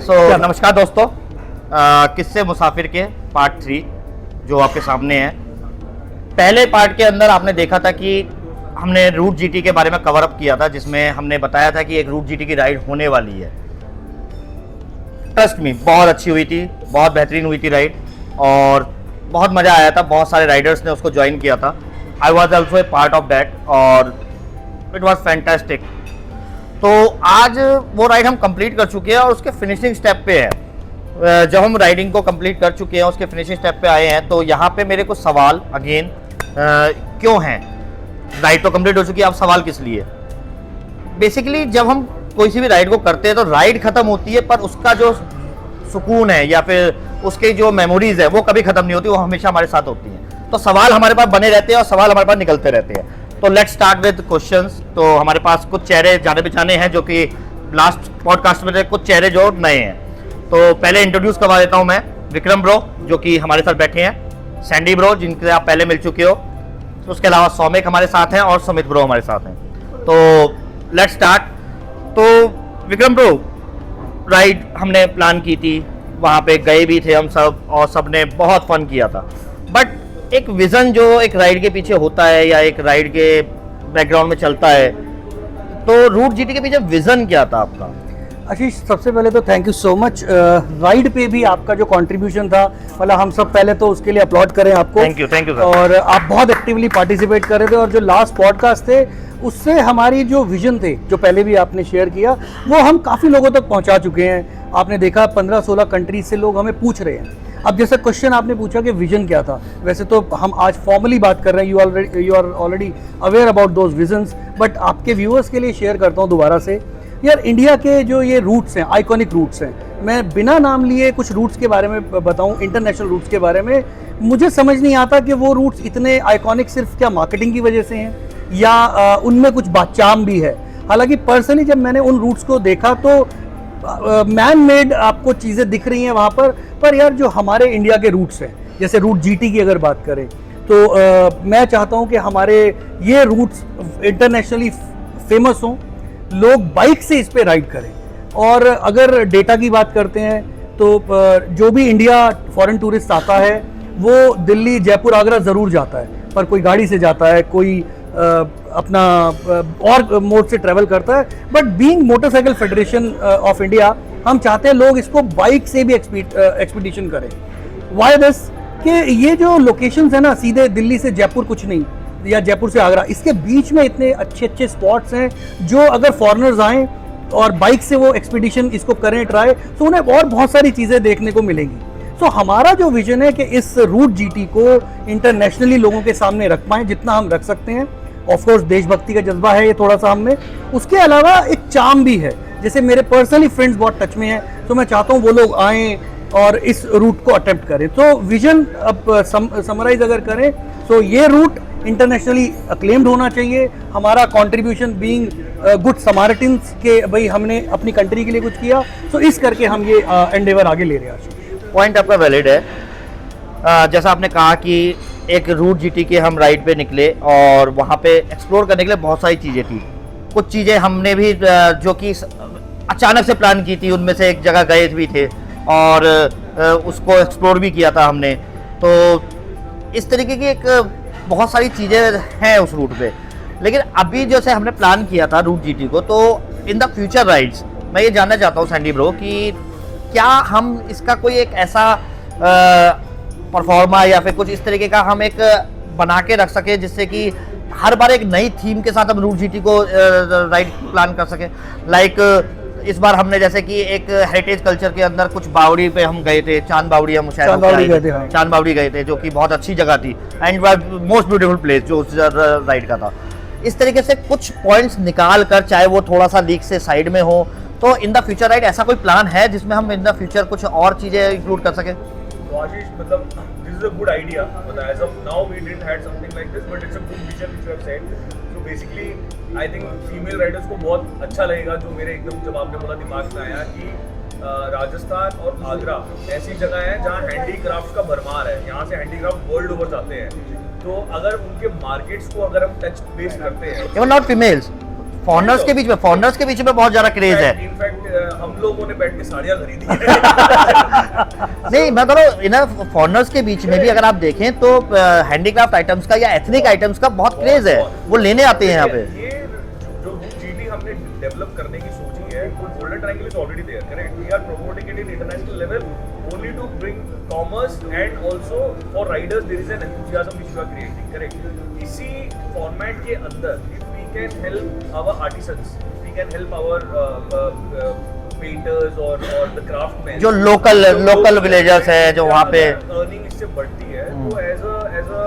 नमस्कार दोस्तों, किस्से मुसाफिर के पार्ट 3 जो आपके सामने है। पहले पार्ट के अंदर आपने देखा था कि हमने रूट जीटी के बारे में कवर अप किया था, जिसमें हमने बताया था कि एक रूट जीटी की राइड होने वाली है। ट्रस्ट मी, बहुत अच्छी हुई थी, बहुत बेहतरीन हुई थी राइड और बहुत मज़ा आया था। बहुत सारे राइडर्स ने उसको ज्वाइन किया था। I was also a part of that और इट वॉज फैंटास्टिक। तो आज वो राइड हम कंप्लीट कर चुके हैं और उसके फिनिशिंग स्टेप पे है। जब हम राइडिंग को कंप्लीट कर चुके हैं, उसके फिनिशिंग स्टेप पे आए हैं, तो यहाँ पे मेरे कुछ सवाल अगेन क्यों हैं। राइड तो कंप्लीट हो चुकी है, अब सवाल किस लिए। बेसिकली जब हम कोई सी भी राइड को करते हैं तो राइड खत्म होती है, पर उसका जो सुकून है या फिर उसके जो मेमोरीज है वो कभी खत्म नहीं होती, वो हमेशा हमारे साथ होती हैं। तो सवाल हमारे पास बने रहते हैं और सवाल हमारे पास निकलते रहते हैं। तो लेट्स स्टार्ट विद क्वेश्चंस। तो हमारे पास कुछ चेहरे जाने पहचाने हैं जो कि लास्ट पॉडकास्ट में थे, कुछ चेहरे जो नए हैं। तो पहले इंट्रोड्यूस करवा देता हूं मैं विक्रम ब्रो, जो कि हमारे साथ बैठे हैं, सैंडी ब्रो जिनसे आप पहले मिल चुके हो, तो उसके अलावा सौमिक हमारे साथ हैं और सुमित ब्रो हमारे साथ हैं। तो लेट्स स्टार्ट। तो विक्रम ब्रो, राइड हमने प्लान की थी, वहाँ पे गए भी थे हम सब और सबने बहुत फन किया था। बट एक विजन जो एक राइड के पीछे होता है या एक राइड के बैकग्राउंड में चलता है, तो रूट जीटी के पीछे विजन क्या था आपका? आशीष, सबसे पहले तो thank you so much. Ride पे भी आपका जो कंट्रीब्यूशन था, मतलब हम सब पहले तो उसके लिए अपलॉड करें आपको। Thank you sir. और आप बहुत एक्टिवली पार्टिसिपेट कर रहे थे और जो लास्ट पॉडकास्ट थे उससे हमारी जो विजन थे, जो पहले भी आपने शेयर किया, वो हम काफ़ी लोगों तक पहुंचा चुके हैं। आपने देखा 15-16 कंट्रीज से लोग हमें पूछ रहे हैं। अब जैसे क्वेश्चन आपने पूछा कि विजन क्या था, वैसे तो हम आज फॉर्मली बात कर रहे हैं, you are already aware about those visions, but आपके व्यूअर्स के लिए शेयर करता हूँ दोबारा से। यार, इंडिया के जो ये रूट्स हैं, आइकॉनिक रूट्स हैं, मैं बिना नाम लिए कुछ रूट्स के बारे में बताऊं, इंटरनेशनल रूट्स के बारे में, मुझे समझ नहीं आता कि वो रूट्स इतने आइकॉनिक सिर्फ क्या मार्केटिंग की वजह से हैं या उनमें कुछ बातचाम भी है। हालांकि पर्सनली जब मैंने उन रूट्स को देखा तो मैन मेड आपको चीज़ें दिख रही हैं वहाँ पर यार जो हमारे इंडिया के रूट्स हैं, जैसे रूट जीटी की अगर बात करें तो मैं चाहता हूँ कि हमारे ये रूट्स इंटरनेशनली फेमस हों, लोग बाइक से इस पे राइड करें। और अगर डेटा की बात करते हैं तो जो भी इंडिया फॉरेन टूरिस्ट आता है वो दिल्ली, जयपुर, आगरा ज़रूर जाता है, पर कोई गाड़ी से जाता है, कोई अपना और मोड से ट्रैवल करता है। But being motorcycle federation of India, हम चाहते हैं लोग इसको बाइक से भी एक्सपीडिशन करें। वाई दिस कि ये जो लोकेशंस है ना, सीधे दिल्ली से जयपुर कुछ नहीं या जयपुर से आगरा, इसके बीच में इतने अच्छे अच्छे स्पॉट्स हैं जो अगर फॉरेनर्स आएँ और बाइक से वो एक्सपीडिशन इसको करें ट्राई, तो उन्हें और बहुत सारी चीज़ें देखने को मिलेंगी। सो हमारा जो विजन है कि इस रूट जीटी को इंटरनेशनली लोगों के सामने रख पाएँ जितना हम रख सकते हैं। ऑफकोर्स देशभक्ति का जज्बा है ये थोड़ा सा हम में, उसके अलावा एक चार्म भी है। जैसे मेरे पर्सनली फ्रेंड्स बहुत टच में हैं, तो मैं चाहता हूँ वो लोग आएँ और इस रूट को अटेम्प्ट करें। तो विजन अब समराइज अगर करें तो ये रूट इंटरनेशनली अक्लेम्ड होना चाहिए। हमारा कंट्रीब्यूशन बीइंग गुड समारिटन्स के भाई हमने अपनी कंट्री के लिए कुछ किया, तो इस करके हम ये एंडेवर आगे ले रहे हैं। पॉइंट आपका वैलिड है। जैसा आपने कहा कि एक रूट जीटी के हम राइड पे निकले और वहाँ पे एक्सप्लोर करने के लिए बहुत सारी चीज़ें थी। कुछ चीज़ें हमने भी जो कि अचानक से प्लान की थी, उनमें से एक जगह गए भी थे और उसको एक्सप्लोर भी किया था हमने। तो इस तरीके की एक बहुत सारी चीज़ें हैं उस रूट पे। लेकिन अभी जैसे हमने प्लान किया था रूट जीटी को, तो इन द फ्यूचर राइड्स मैं ये जानना चाहता हूँ सैंडी ब्रो कि क्या हम इसका कोई एक ऐसा परफॉर्मा या फिर कुछ इस तरीके का हम एक बना के रख सके जिससे कि हर बार एक नई थीम के साथ हम रूट जीटी को राइड प्लान कर सके। लाइक इस बार हमने जैसे कि एक हेरिटेज कल्चर के अंदर कुछ बावड़ी पे हम गए थे, चांद बावड़ी हम शायद चांद बावड़ी गए थे, जो कि बहुत अच्छी जगह थी एंड मोस्ट ब्यूटीफुल प्लेस जो उस राइड का था। इस तरीके से कुछ पॉइंट्स निकाल कर, चाहे वो थोड़ा सा लीक से साइड में हो, तो इन द फ्यूचर राइड ऐसा कोई प्लान है जिसमें हम इन द फ्यूचर कुछ और चीज़ें इंक्लूड कर सकें? आशीष, मतलब this is a good idea, but as of now we didn't had something like this, but it's a good vision which you have said. So basically I think female Riders को बहुत अच्छा लगेगा, जो मेरे एकदम जब आपने बोला दिमाग में आया कि राजस्थान और आगरा ऐसी जगह है जहाँ हैंडीक्राफ्ट का भरमार है। यहाँ से हैंडीक्राफ्ट वर्ल्ड ओवर जाते हैं, तो अगर उनके मार्केट्स को अगर हम टच बेस करते हैं, नॉट फीमेल्स, फॉरेनर्स के बीच में बहुत ज्यादा क्रेज है। इनफैक्ट हम लोगों ने बैठ के साड़ियाँ खरीदी है। नहीं मैं कह रहा हूँ इन फॉरनर्स के बीच में भी अगर आप देखें तो हैंडीक्राफ्ट आइटम्स का या एथनिक आइटम्स का बहुत क्रेज है, वो लेने आते हैं यहाँ पे। ये जो GT हमने डेवलप करने की सोची है, वो golden triangle is already there, correct? We are promoting it in international level only to bring commerce and also for riders there is an enthusiasm which we are creating, correct? इसी format के अंदर if we can help our artisans, if we can help our painters or the craftsmen, जो local villagers है जो वहाँ पे earning इससे बढ़ती है, तो as a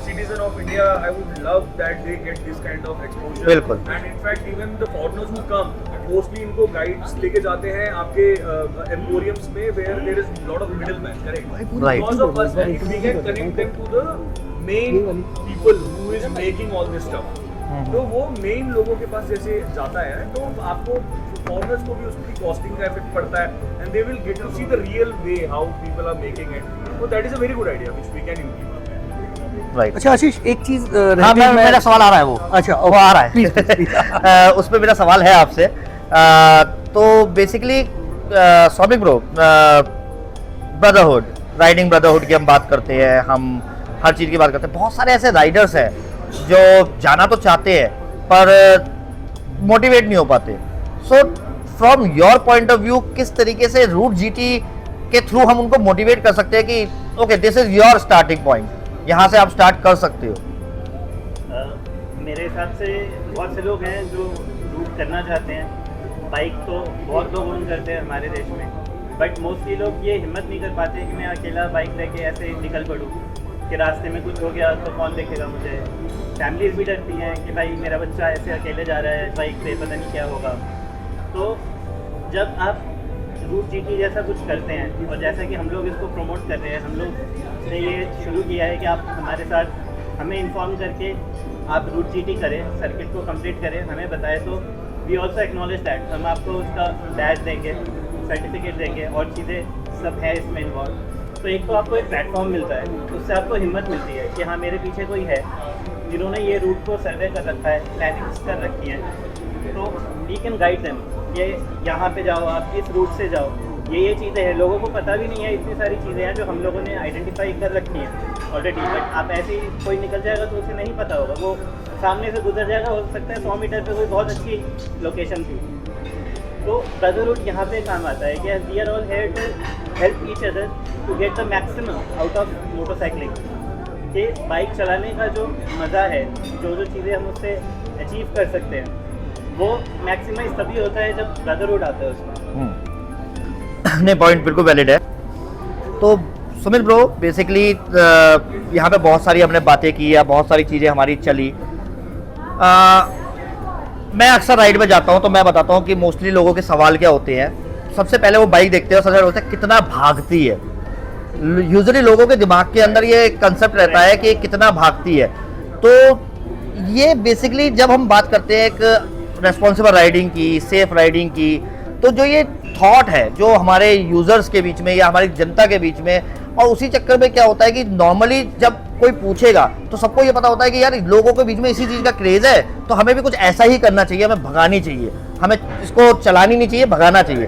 citizen of India I would love that they get this kind of exposure. बिल्कुल। And in fact even the foreigners who come mostly इनको guides लेके जाते हैं आपके emporiums में where there is lot of middlemen, correct? Right. Because of us, if we can connect them to the main people who is making all this stuff, तो वो main लोगों के पास जैसे जाता है तो आपको फॉरेनर्स को भी उसकी कॉस्टिंग का इफेक्ट पड़ता है and they will get to see the real way how people are making it, तो that is a very good idea which we can implement. Right. अच्छा आशीष, एक चीज हाँ मेरा सवाल आ रहा है वो। अच्छा वो आ रहा है प्लीज। उस पर मेरा सवाल है आपसे। तो basically Soumik bro, brotherhood, riding brotherhood की हम बात करते हैं, हम हर चीज़ की बात करते हैं, बहुत सारे ऐसे राइडर्स हैं जो जाना तो चाहते हैं पर मोटिवेट नहीं हो पाते। So from your point of view किस तरीके से रूट जीटी के थ्रू हम उनको मोटिवेट कर सकते हैं कि okay this is your starting point, यहाँ से आप स्टार्ट कर सकते हो? मेरे हिसाब से बहुत से लोग हैं जो रूट करना चाहते हैं, बाइक तो बहुत लोग ओन करते हैं हमारे देश में, बट मोस्टली लोग ये हिम्मत नहीं कर पाते कि मैं अकेला बाइक लेके ऐसे निकल पड़ूँ कि रास्ते में कुछ हो गया तो कौन देखेगा मुझे। फैमिलीज भी डरती हैं कि भाई मेरा बच्चा ऐसे अकेले जा रहा है बाइक पे, पता नहीं क्या होगा। तो जब आप रूट जीटी जैसा कुछ करते हैं और जैसा कि हम लोग इसको प्रमोट कर रहे हैं, हम लोग ने ये शुरू किया है कि आप हमारे साथ हमें इन्फॉर्म करके आप रूट जीटी करें, सर्किट को कंप्लीट करें, हमें बताएं, तो वी ऑल्सो एक्नॉलेज दैट, हम आपको उसका बैज देंगे, सर्टिफिकेट देंगे और चीज़ें सब है इसमें इन्वॉल्व। तो एक तो आपको एक प्लेटफॉर्म मिलता है, उससे आपको हिम्मत मिलती है कि हाँ मेरे पीछे कोई है जिन्होंने ये रूट को सर्वे कर रखा है, प्लानिंग्स कर रखी हैं, तो वी कैन गाइड देम, ये यहाँ पे जाओ, आप इस रूट से जाओ, ये चीज़ें हैं। लोगों को पता भी नहीं है, इतनी सारी चीज़ें हैं जो हम लोगों ने आइडेंटिफाई कर रखी हैं ऑलरेडी, बट आप ऐसे ही कोई निकल जाएगा तो उसे नहीं पता होगा, वो सामने से गुजर जाएगा, हो सकता है 100 मीटर पे कोई बहुत अच्छी लोकेशन थी। तो ब्रदरहुड यहाँ पे काम आता है कि we are all here to help each other to get the maximum out of motorcycling, कि बाइक चलाने का जो मज़ा है, जो चीज़ें हम उससे अचीव कर सकते हैं, वो मैक्सिमाइज तभी होता है जब ब्रदरहुड आता है उसमें। नहीं, पॉइंट बिल्कुल वैलिड है। तो सुमित ब्रो, बेसिकली यहाँ पे बहुत सारी हमने बातें की या बहुत सारी चीज़ें हमारी चली। मैं अक्सर राइड में जाता हूँ तो मैं बताता हूँ कि मोस्टली लोगों के सवाल क्या होते हैं। सबसे पहले वो बाइक देखते हैं, सबसे होता है कितना भागती है। यूजुअली लोगों के दिमाग के अंदर ये कंसेप्ट रहता है कि कितना भागती है। तो ये बेसिकली जब हम बात करते हैं एक रेस्पॉन्सिबल राइडिंग की, सेफ राइडिंग की, तो जो ये थॉट है जो हमारे यूजर्स के बीच में या हमारी जनता के बीच में, और उसी चक्कर में क्या होता है कि नॉर्मली जब कोई पूछेगा तो सबको ये पता होता है कि यार लोगों के बीच में इसी चीज़ का क्रेज़ है, तो हमें भी कुछ ऐसा ही करना चाहिए, हमें भगानी चाहिए, हमें इसको चलानी नहीं चाहिए, भगाना चाहिए।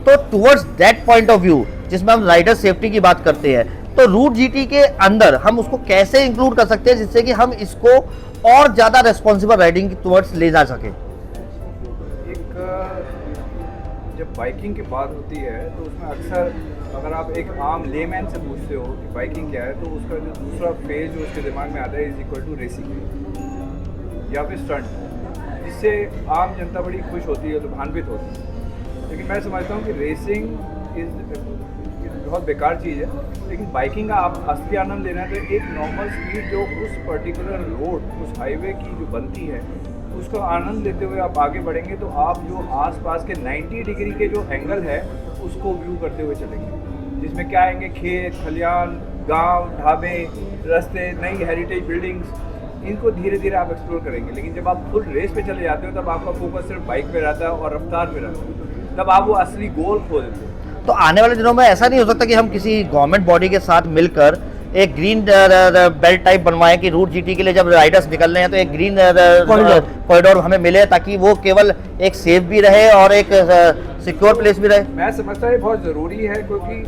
तो towards that point of view जिसमें हम राइडर सेफ्टी की बात करते हैं, तो रूट जीटी के अंदर हम उसको कैसे इंक्लूड कर सकते हैं जिससे कि हम इसको और ज़्यादा रेस्पॉन्सिबल राइडिंग टुवर्ड्स ले जा सकें? जब बाइकिंग की बात होती है तो उसमें अक्सर अगर आप एक आम लेमैन से पूछते हो कि बाइकिंग क्या है, तो उसका जो दूसरा फेज जो उसके दिमाग में आता है इज इक्वल टू रेसिंग या फिर स्टंट, जिससे आम जनता बड़ी खुश होती है, लाभान्वित होती है। लेकिन मैं समझता हूँ कि रेसिंग इज़ बहुत बेकार चीज़ है, लेकिन बाइकिंग का आप असली आनंद लेना है तो एक नॉर्मल स्पीड जो उस पर्टिकुलर रोड, उस हाईवे की जो बनती है, उसका आनंद लेते हुए आप आगे बढ़ेंगे तो आप जो आसपास के 90 डिग्री के जो एंगल है उसको व्यू करते हुए चलेंगे, जिसमें क्या आएंगे, खेत खलियान, गांव, ढाबे, रास्ते, नई हेरिटेज बिल्डिंग्स, इनको धीरे धीरे आप एक्सप्लोर करेंगे। लेकिन जब आप फुल रेस पे चले जाते हो तब आपका फोकस सिर्फ बाइक पे रहता है और रफ्तार पे रहता है, तब आप वो असली गोल खो देते हो। तो आने वाले दिनों में ऐसा नहीं हो सकता कि हम किसी गवर्नमेंट बॉडी के साथ मिलकर एक ग्रीन बेल्ट टाइप बनवाएं कि रूट जीटी के लिए जब राइडर्स निकल रहे हैं तो एक ग्रीन कॉरिडोर हमें मिले, ताकि वो केवल एक सेफ भी रहे और एक सिक्योर प्लेस भी रहे। मैं समझता हूँ ये बहुत ज़रूरी है, क्योंकि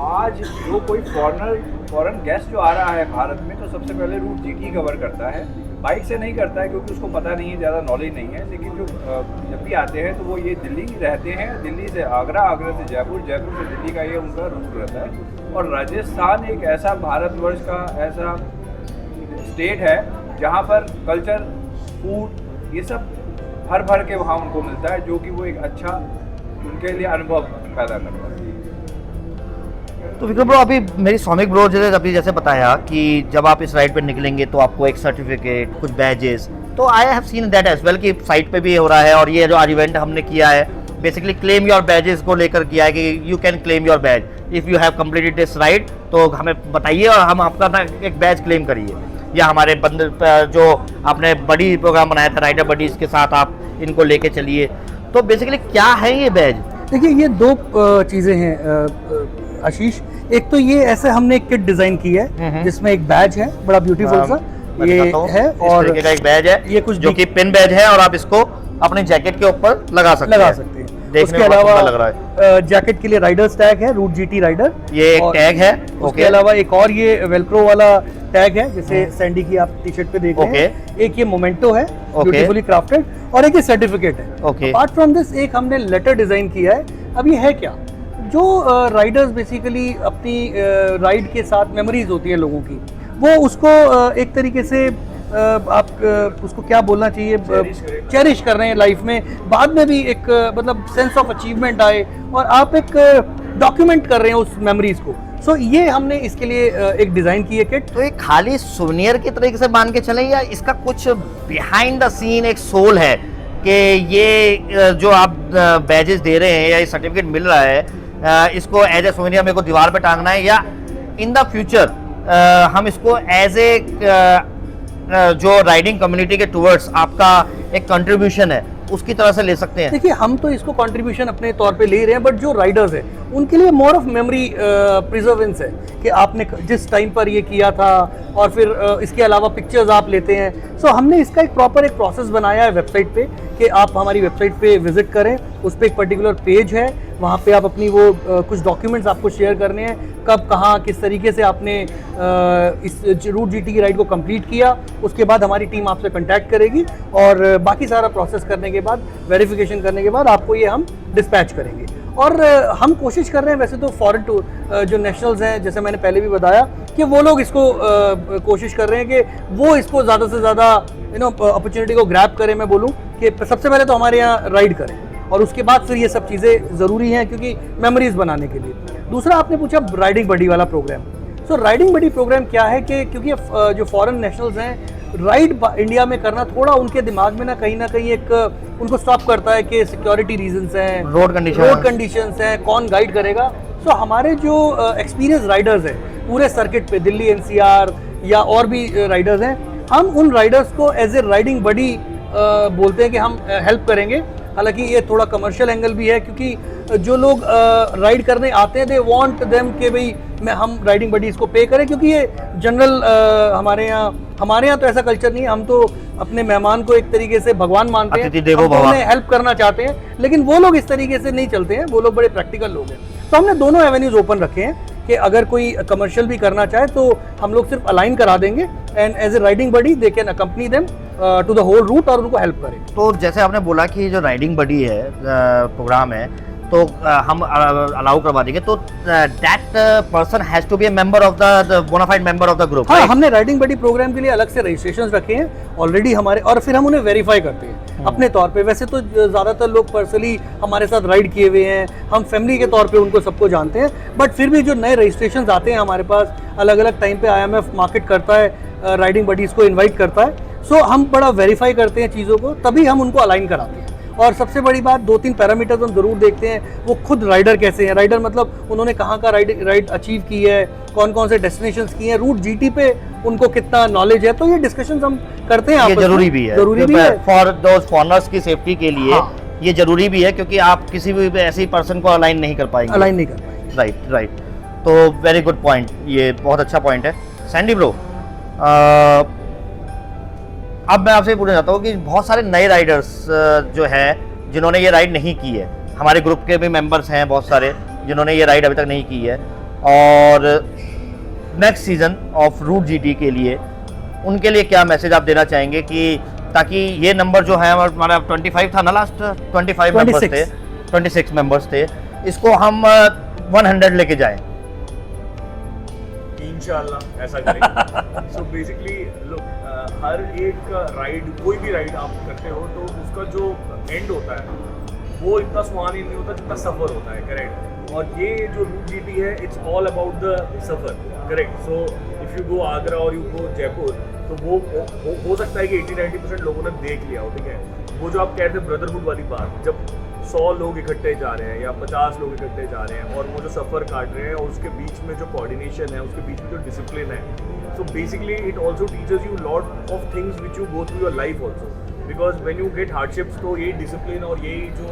आज जो कोई फॉरेन गेस्ट जो आ रहा है भारत में, तो सबसे पहले रूट जीटी कवर करता है, बाइक से नहीं करता है क्योंकि उसको पता नहीं है, ज़्यादा नॉलेज नहीं है। लेकिन जो जब भी आते हैं तो वो ये दिल्ली रहते हैं, दिल्ली से आगरा, आगरा से जयपुर, जयपुर से दिल्ली का ये उनका रूट रहता है। और राजस्थान एक ऐसा भारतवर्ष का ऐसा स्टेट है जहाँ पर कल्चर, फूड, ये सब भर भर के वहाँ उनको मिलता है, जो कि वो एक अच्छा उनके लिए अनुभव पैदा करता है। तो विक्रम ब्रो, अभी मेरी सौमिक ब्रो अभी जैसे बताया कि जब आप इस राइड पे निकलेंगे तो आपको एक सर्टिफिकेट, कुछ बैजेस, तो I have seen that as well कि साइट पे भी हो रहा है। और ये जो आज इवेंट हमने किया है बेसिकली क्लेम योर बैजेस को लेकर किया है कि you can claim your badge if you have completed this ride, तो हमें बताइए और हम आपका ना एक बैज क्लेम करिए। या हमारे बंद जो आपने बड़ी प्रोग्राम बनाया था राइडर बडीज के साथ, आप इनको लेके चलिए। तो बेसिकली क्या है ये बैज? देखिए, ये दो चीज़ें हैं आशीष। एक तो ये ऐसे हमने एक किट डिज़ाइन की है जिसमें एक बैज है, बड़ा ब्यूटीफुल सा ये है, और इस तरीके का एक बैज है ये कुछ जो कि पिन बैज है और आप इसको अपने जैकेट के ऊपर लगा सकते हैं। देखने उसके में बहुत अलावा सुंदर लग रहा है। जैकेट के लिए राइडर्स टैग है, रूट जीटी राइडर, ये एक टैग है। उसके अलावा एक और ये वेलक्रो वाला टैग है, जैसे सैंडी की आप टी शर्ट पे देख रहे हैं। एक ये मोमेंटो है, ब्यूटीफुली क्राफ्टेड, और एक ये सर्टिफिकेट है। अपार्ट फ्रॉम दिस एक हमने लेटर डिजाइन किया है। अब ये है क्या, जो राइडर्स बेसिकली अपनी राइड के साथ मेमोरीज होती हैं लोगों की, वो उसको एक तरीके से आप उसको क्या बोलना चाहिए, चेरिश कर रहे हैं लाइफ में, बाद में भी एक मतलब सेंस ऑफ अचीवमेंट आए और आप एक डॉक्यूमेंट कर रहे हैं उस मेमोरीज को। सो ये हमने इसके लिए एक डिज़ाइन की है किट। तो ये खाली सुवेनियर के तरीके से मान के चलें या इसका कुछ बिहाइंड द सीन एक सोल है कि ये जो आप बैजेस दे रहे हैं या ये सर्टिफिकेट मिल रहा है, इसको एज ए सुवेनियर मेरे को दीवार पे टांगना है, या इन द फ्यूचर हम इसको एज ए जो राइडिंग कम्युनिटी के टुवर्ड्स आपका एक कंट्रीब्यूशन है उसकी तरह से ले सकते हैं? देखिए, हम तो इसको कंट्रीब्यूशन अपने तौर पे ले रहे हैं, बट जो राइडर्स हैं उनके लिए मोर ऑफ मेमोरी प्रिजर्वेंस है कि आपने जिस टाइम पर ये किया था, और फिर इसके अलावा पिक्चर्स आप लेते हैं। सो हमने इसका एक प्रॉपर एक प्रोसेस बनाया है वेबसाइट पे कि आप हमारी वेबसाइट पे विजिट करें, उस पर एक पर्टिकुलर पेज है, वहाँ पे आप अपनी वो कुछ डॉक्यूमेंट्स आपको शेयर करने हैं, कब कहाँ किस तरीके से आपने इस रूट जीटी की राइड को कंप्लीट किया। उसके बाद हमारी टीम आपसे कांटेक्ट करेगी और बाकी सारा प्रोसेस करने के बाद, वेरिफिकेशन करने के बाद आपको ये हम डिस्पैच करेंगे। और हम कोशिश कर रहे हैं, वैसे तो फॉरेन टूर जो नेशनल्स हैं, जैसे मैंने पहले भी बताया कि वो लोग इसको कोशिश कर रहे हैं कि वो इसको ज़्यादा से ज़्यादा अपॉर्चुनिटी को ग्रैब करें। मैं बोलूँ कि सबसे पहले तो हमारे यहाँ राइड करें और उसके बाद फिर ये सब चीज़ें ज़रूरी हैं क्योंकि मेमोरीज बनाने के लिए। दूसरा आपने पूछा राइडिंग बडी वाला प्रोग्राम। सो राइडिंग बडी प्रोग्राम क्या है कि क्योंकि जो फॉरेन नेशनल्स हैं, राइड इंडिया में करना थोड़ा उनके दिमाग में ना कहीं एक उनको स्टॉप करता है कि सिक्योरिटी रीजंस हैं, रोड कंडीशंस हैं, कौन गाइड करेगा। सो हमारे जो एक्सपीरियंस राइडर्स हैं पूरे सर्किट पे, दिल्ली एनसीआर या और भी राइडर्स हैं, हम उन राइडर्स को एज ए राइडिंग बडी बोलते हैं कि हम हेल्प करेंगे। हालांकि ये थोड़ा कमर्शियल एंगल भी है क्योंकि जो लोग राइड करने आते हैं, दे वांट देम कि भाई हम राइडिंग बडी इसको पे करें, क्योंकि ये जनरल हमारे यहाँ तो ऐसा कल्चर नहीं है। हम तो अपने मेहमान को एक तरीके से भगवान मानते हैं, हम उन्हें हेल्प करना चाहते हैं, लेकिन वो लोग इस तरीके से नहीं चलते हैं, वो लोग बड़े प्रैक्टिकल लोग हैं। तो हमने दोनों एवेन्यूज ओपन रखे हैं कि अगर कोई कमर्शियल भी करना चाहे तो हम लोग सिर्फ अलाइन करा देंगे and as a riding buddy they can accompany them to the whole route और उनको हेल्प करें। तो जैसे आपने बोला कि जो राइडिंग बडी है प्रोग्राम है, तो हम अलाउ करवा देंगे, तो that person has to be a member of the bonafide member of the group. हाँ, हमने राइडिंग बडी प्रोग्राम के लिए अलग से रजिस्ट्रेशन रखे हैं ऑलरेडी हमारे, और फिर हम उन्हें वेरीफाई करते हैं अपने तौर पे। वैसे तो ज़्यादातर लोग पर्सनली हमारे साथ राइड किए हुए हैं, हम फैमिली के तौर पे उनको सबको जानते हैं, बट फिर भी जो नए रजिस्ट्रेशन आते हैं हमारे पास, अलग अलग टाइम पे IMF मार्केट करता है, राइडिंग बडीज़ को इन्वाइट करता है। सो हम बड़ा वेरीफाई करते हैं चीज़ों को, तभी हम उनको अलाइन कराते हैं। और सबसे बड़ी बात, 2-3 पैरामीटर्स हम जरूर देखते हैं, वो खुद राइडर कैसे हैं। राइडर मतलब उन्होंने कहाँ का राइड अचीव की है, कौन कौन से डेस्टिनेशंस की हैं, रूट जीटी पे उनको कितना नॉलेज है। तो ये डिस्कशंस हम करते हैं, ये जरूरी भी है फॉर दोज फॉरनर्स की सेफ्टी के लिए। हाँ। ये जरूरी भी है क्योंकि आप किसी भी ऐसी पर्सन को अलाइन नहीं कर पाएंगे। राइट। तो वेरी गुड पॉइंट, ये बहुत अच्छा पॉइंट है। सैंडी ब्रो, अब मैं आपसे पूछना चाहता हूँ कि बहुत सारे नए राइडर्स जो हैं जिन्होंने ये राइड नहीं की है, हमारे ग्रुप के भी मेंबर्स हैं बहुत सारे जिन्होंने ये राइड अभी तक नहीं की है, और next season of route GT के लिए उनके लिए क्या मैसेज आप देना चाहेंगे कि ताकि ये नंबर जो है हमारा 25 था ना, लास्ट 25 मेंबर्स थे, 26 मेंबर्स थे, इसको हम 100 लेके जाएं। इंशाल्लाह ऐसा करेंगे। सो बेसिकली लुक, हर एक राइड, कोई भी राइड आप करते हो तो उसका जो एंड होता है वो इतना सुहानी नहीं होता जितना सफ़र होता है, करेक्ट। और ये जो रूट जीटी है, it's all about the suffer, correct. So if you go Agra और यू गो जयपुर, तो वो हो सकता है कि 80-90% लोगों ने देख लिया हो, ठीक है। वो जो आप कहते हैं ब्रदरहुड वाली बात, जब 100 लोग इकट्ठे जा रहे हैं या 50 लोग इकट्ठे जा रहे हैं और वो जो सफ़र काट रहे हैं और उसके बीच में जो कोऑर्डिनेशन है, उसके बीच में जो डिसिप्लिन है, so basically it also teachers you lot of things which you go through your life also, because when you get hardships तो यही डिसिप्लिन और यही जो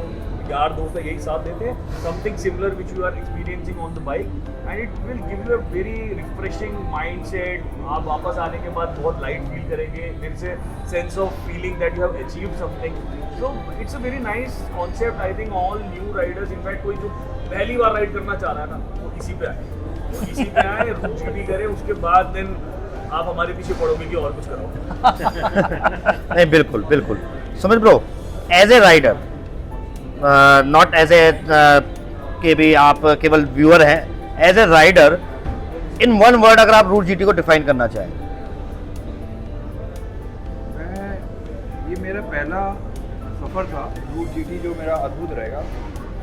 यार दोस्त है यही साथ देते हैं, something similar which you are experiencing on the bike, and it will give you a very refreshing mind set. आप वापस आने के बाद बहुत लाइट फील करेंगे, there is a sense of feeling that you have achieved something. So it's a very nice concept. I think all new riders, in fact कोई जो पहली बार राइड करना चाह रहा है ना, वो इसी पे आए, वो इसी पे आए, रूट जीटी करें, उसके बाद देन आप हमारे पीछे पड़ोगे कि और कुछ करो। नहीं, बिल्कुल बिल्कुल। Sumit bro, as a rider, not as a के भी आप केवल व्यूअर हैं, as a rider in one word अगर आप रूट जीटी को डिफाइन करना चाहें। ये मेरा पहला सफ़र था रूट जीटी, जो मेरा अद्भुत रहेगा।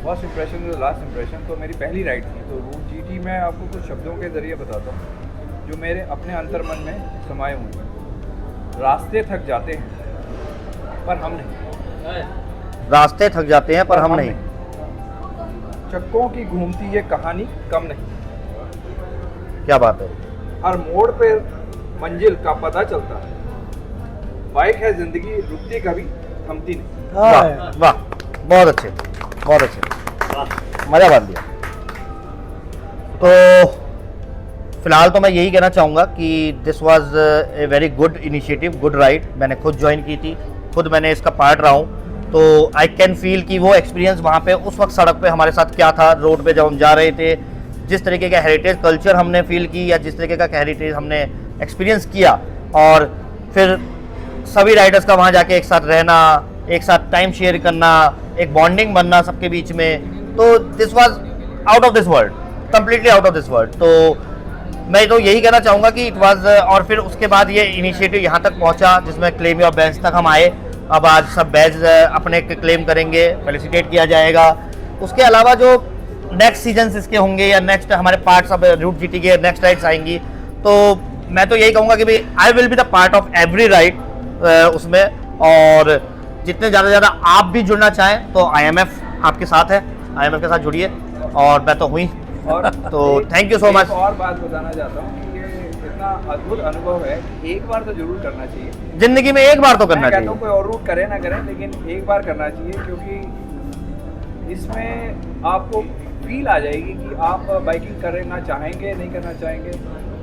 फर्स्ट इंप्रेशन जो लास्ट इंप्रेशन, तो मेरी पहली राइड थी। तो रूट जीटी मैं आपको कुछ शब्दों के ज़रिए बताता हूँ जो मेरे अपने अंतर्मन में समाये हुए हैं। रास्ते थक जाते हैं पर हम नहीं, रास्ते थक जाते हैं पर हम नहीं, चक्कों की घूमती ये कहानी कम नहीं, क्या बात है। हर मोड़ पे मंजिल का पता चलता है, बाइक है जिंदगी रुकती कभी थमती नहीं। वाह वाह, बहुत अच्छे, बहुत अच्छे, मजा बांध दिया। तो फिलहाल तो मैं यही कहना चाहूँगा कि this was a very good initiative, good ride. मैंने खुद ज्वाइन की थी, खुद मैंने इसका पार्ट रहा हूँ, तो आई कैन फील कि वो एक्सपीरियंस वहाँ पे उस वक्त सड़क पे हमारे साथ क्या था, रोड पे जब हम जा रहे थे, जिस तरीके का हेरिटेज कल्चर हमने फील की या जिस तरीके का हेरिटेज हमने एक्सपीरियंस किया, और फिर सभी राइडर्स का वहाँ जाके एक साथ रहना, एक साथ टाइम शेयर करना, एक बॉन्डिंग बनना सबके बीच में, तो this was out of this world, completely out of this world. तो मैं तो यही कहना चाहूँगा कि इट वाज, और फिर उसके बाद ये इनिशिएटिव यहाँ तक पहुँचा जिसमें क्लेम योर बैज तक हम आए। अब आज सब बैज अपने क्लेम करेंगे, फेलिसिटेट किया जाएगा। उसके अलावा जो नेक्स्ट सीजन्स इसके होंगे या नेक्स्ट हमारे पार्ट्स अब रूट जीटी के नेक्स्ट राइड्स आएंगी, तो मैं तो यही कहूँगा कि भाई I will be the part of every ride उसमें, और जितने ज़्यादा से ज़्यादा आप भी जुड़ना चाहें तो IMF आपके साथ है, IMF के साथ जुड़िए, और मैं तो हुई। और तो थैंक यू सो मच। और बात बताना चाहता हूँ कि ये इतना अद्भुत अनुभव है, एक बार तो जरूर करना चाहिए जिंदगी में, एक बार तो करना मैं कहता चाहिए। हूँ कोई और रूट करे ना करे, लेकिन एक बार करना चाहिए, क्योंकि इसमें आपको फील आ जाएगी कि आप बाइकिंग करना चाहेंगे नहीं करना चाहेंगे।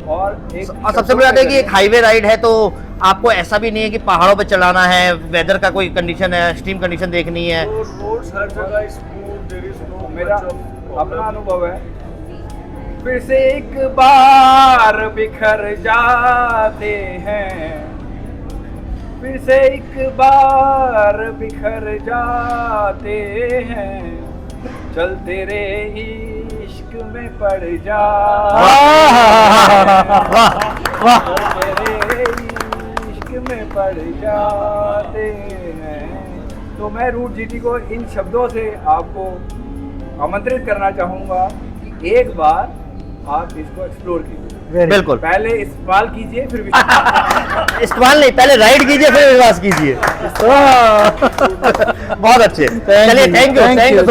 और सबसे बड़ी बात है कि एक हाईवे राइड है, तो आपको ऐसा भी नहीं है कि पहाड़ों पे चलाना है, वेदर का कोई कंडीशन है, स्ट्रीम कंडीशन देखनी है। रोड्स हर जगह स्मूथ, देयर इज नो मेरा अपना अनुभव है, फिर से एक बार बिखर जाते हैं, फिर से एक बार बिखर जाते हैं, चल तेरे इश्क में पड़ जाते हैं, तेरे इश्क में पड़ जाते हैं। तो मैं रूट जीटी को इन शब्दों से आपको आमंत्रित करना चाहूँगा कि एक बार आप इसको एक्सप्लोर कीजिए। बिल्कुल, पहले इस्तेमाल कीजिए फिर विश्वास। इस्तेमाल नहीं, पहले राइड कीजिए फिर विश्वास कीजिए। बहुत अच्छे, चलिए, थैंक यू, थैंक यू।